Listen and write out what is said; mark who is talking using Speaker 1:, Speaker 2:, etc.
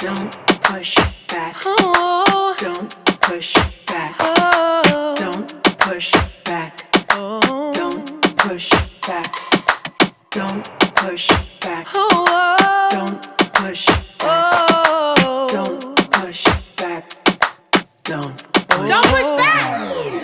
Speaker 1: Don't push back.
Speaker 2: Oh,
Speaker 1: Don't push back.
Speaker 2: oh,
Speaker 1: Don't push back.
Speaker 2: oh,
Speaker 1: Don't push back. Don't push back.
Speaker 2: oh,
Speaker 1: Don't push back.
Speaker 2: oh.
Speaker 1: Don't push back. Don't push
Speaker 2: Don't push back.